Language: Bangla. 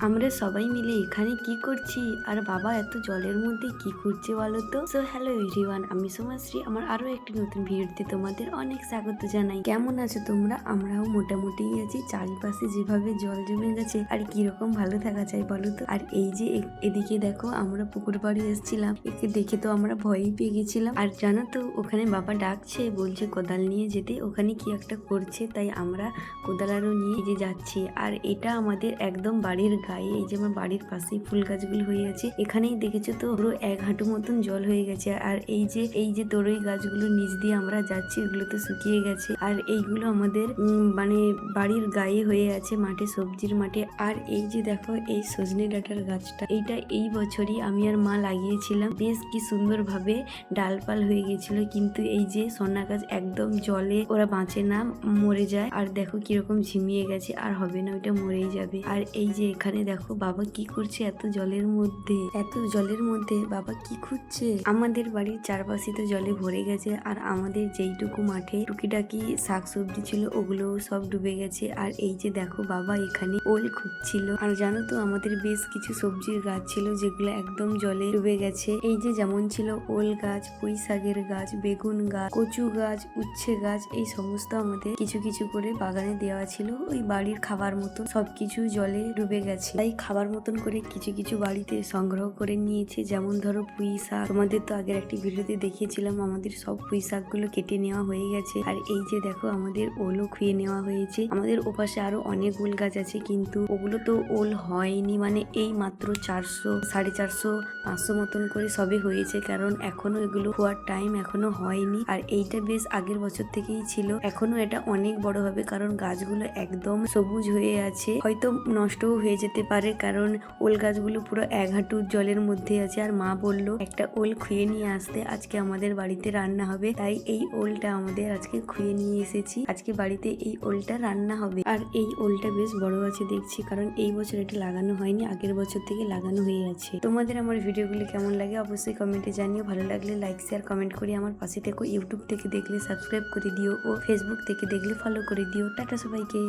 আমরা সবাই মিলে এখানে কি করছি আর বাবা এত জলের মধ্যে কি করছে বলো তো। সো হ্যালো এভরিওয়ান, আমি সোমাশ্রী। আমার আরো একটি নতুন ভিডিওতে তোমাদের অনেক স্বাগত জানাই। কেমন আছো তোমরা? আমরাও মোটামুটি আছি। চারিপাশে যেভাবে জল জমে গেছে আর কিরকম ভালো থাকা যায় বলো তো। আর এই যে এদিকে দেখো, আমরা পুকুর পাড়ে এসেছিলাম, একে দেখে তো আমরা ভয়ই পেয়ে গেছিলাম। আর জানো তো, ওখানে বাবা ডাকছে, বলছে কোদাল নিয়ে যেতে, ওখানে কি একটা করছে, তাই আমরা কোদাল আরো নিয়ে যে যাচ্ছি। আর এটা আমাদের একদম বাড়ির গায়ে, এই যে আমার বাড়ির পাশেই ফুল গাছগুলো হয়ে আছে। এখানেই দেখেছো তো পুরো 1 হাঁটু মতন জল হয়ে গেছে। আর এই যে তরই গাছগুলো নিচ দিয়ে আমরা যাচ্ছি, ওগুলো তো শুকিয়ে গেছে। আর এইগুলো আমাদের মানে বাড়ির গায়ে হয়ে আছে, মাঠে, সবজির মাঠে। আর এই যে দেখো, এই সজনে ডাঁটার গাছটা, এইটা এই বছরই আমি আর মা লাগিয়েছিলাম। বেশ কি সুন্দর ভাবে ডালপাল হয়ে গেছিল, কিন্তু এই যে সন্না গাছ একদম জলে ওরা বাঁচে না, মরে যায়। আর দেখো কিরকম ঝিমিয়ে গেছে, আর হবে না, ওইটা মরেই যাবে। আর এই যে এখানে দেখো বাবা কি করছে এত জলের মধ্যে, এত জলের মধ্যে বাবা কি খুঁজছে। আমাদের বাড়ির চারপাশে তো জলে ভরে গেছে, আর আমাদের যেইটুকু মাঠে টুকিটাকি শাকসবজি ছিল ওগুলো সব ডুবে গেছে। আর এই যে দেখো বাবা এখানে ওল খুঁজছিল। আর জানো তো, আমাদের বেশ কিছু সবজির গাছ ছিল যেগুলো একদম জলে ডুবে গেছে। এই যে যেমন ছিল ওল গাছ, পুঁই শাকের গাছ, বেগুন গাছ, কচু গাছ, উচ্ছে গাছ, এই সমস্ত আমাদের কিছু কিছু করে বাগানে দেওয়া ছিল। ওই বাড়ির খাবার মতো সবকিছু জলে ডুবে গেছে, তাই খাবার মতন করে কিছু কিছু বাড়িতে সংগ্রহ করে নিয়েছে। যেমন ধরো পুঁই শাক, তোমাদের তো আগের একটি ভিডিওতে দেখিয়েছিলাম, আমাদের সব পুঁই শাক গুলো কেটে নেওয়া হয়ে গেছে। আর এই যে দেখো, আমাদের ওলও খুঁয়ে নেওয়া হয়েছে। আমাদের ওপাশে আরো অনেক ওল গাছ আছে, কিন্তু ওগুলো তো ওল হয়নি, মানে এই মাত্র 400, 450, 500 মতন করে সবে হয়েছে, কারণ এখনো এগুলো হওয়ার টাইম এখনো হয়নি। আর এইটা বেশ আগের বছর থেকেই ছিল, এখনো এটা অনেক বড় হবে, কারণ গাছগুলো একদম সবুজ হয়ে আছে। হয়তো নষ্টও হয়ে যেতে পারে, কারণ ওল গাছগুলো পুরো 1 হাঁটু জলের মধ্যে আছে। আর মা বলল একটা ওল খুঁয়ে নিয়ে আসতে, আজকে আমাদের বাড়িতে রান্না হবে, তাই এই ওলটা আমাদের আজকে খুঁয়ে নিয়ে এসেছি। আজকে বাড়িতে এই ওলটা রান্না হবে। আর এই ওলটা বেশ বড় আছে দেখছি, কারণ এই বছর এটা লাগানো হয়নি, আগের বছর থেকে লাগানো হয়ে আছে। তোমাদের আমার ভিডিওগুলি কেমন লাগে অবশ্যই কমেন্টে জানিও। ভালো লাগলে লাইক, শেয়ার, কমেন্ট করে আমার পাশে থেকো। ইউটিউব থেকে দেখলে সাবস্ক্রাইব করে দিও, ও ফেসবুক থেকে দেখলে ফলো করে দিও। টাটা সবাইকে।